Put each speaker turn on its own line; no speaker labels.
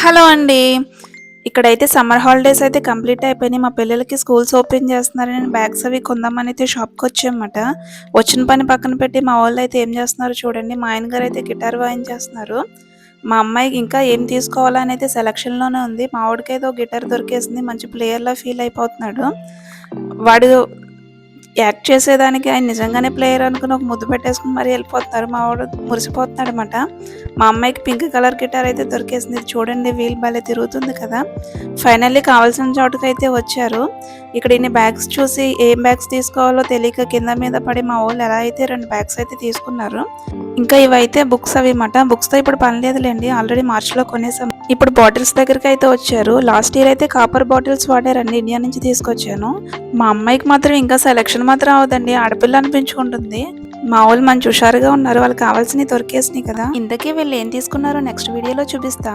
Hello అండి. ఇక్కడైతే summer holidays అయితే కంప్లీట్ అయిపోయినాయి. మా పిల్లలకి స్కూల్స్ ఓపెన్ చేస్తున్నారని నేను బ్యాగ్స్ అవి కొందామని అయితే షాప్‌కి వచ్చామన్నమాట. వచ్చిన పని పక్కన పెట్టి మా వోళ్ళైతే ఏం చేస్తున్నారో చూడండి. మా ఆయన గారు అయితే గిటార్ వాయించేస్తున్నారు. మా అమ్మాయి ఇంకా ఏం తీసుకోవాలా అని అయితే సెలక్షన్‌లోనే ఉంది. మా వాడికైతే ఒక గిటార్ దొరికేసింది. మంచి ప్లేయర్‌లా ఫీల్ అయిపోతున్నాడు. వాడు యాక్ట్ చేసేదానికి ఆయన నిజంగానే ప్లేయర్ అనుకుని ఒక ముద్దు పెట్టేసుకొని మరీ వెళ్ళిపోతున్నారు. మా వాడు మురిసిపోతున్నాడనమాట. మా అమ్మాయికి పింక్ కలర్ గిటార్ అయితే దొరికేసింది. ఇది చూడండి వీల్ భలే తిరుగుతుంది కదా! ఫైనల్లీ కావాల్సిన చోటుకైతే వచ్చారు. ఇక్కడ ఇన్ని బ్యాగ్స్ చూసి ఏం బ్యాగ్స్ తీసుకోవాలో తెలియక కింద మీద పడి మా వోళ్ళు ఎలా అయితే 2 బ్యాగ్స్ అయితే తీసుకున్నారు. ఇంకా ఇవైతే బుక్స్ అవి మాట. బుక్స్‌తో ఇప్పుడు పని లేదులెండి. ఆల్రెడీ మార్చ్‌లో కొనేసాం. ఇప్పుడు బాటిల్స్ దగ్గరికైతే వచ్చారు. లాస్ట్ ఇయర్ అయితే కాపర్ బాటిల్స్ వాడారండి. ఇండియా నుంచి తీసుకొచ్చాను. మా అమ్మాయికి మాత్రం ఇంకా సెలక్షన్ మాత్రం అవ్వదండి. ఆడపిల్ల అనిపించుకుంటుంది. మా వోళ్ళు మంచి హుషారుగా ఉన్నారు. వాళ్ళకి కావాల్సినవి దొరికేసినాయి కదా! ఇంతకీ వీళ్ళు ఏం తీసుకున్నారో నెక్స్ట్ వీడియోలో చూపిస్తా.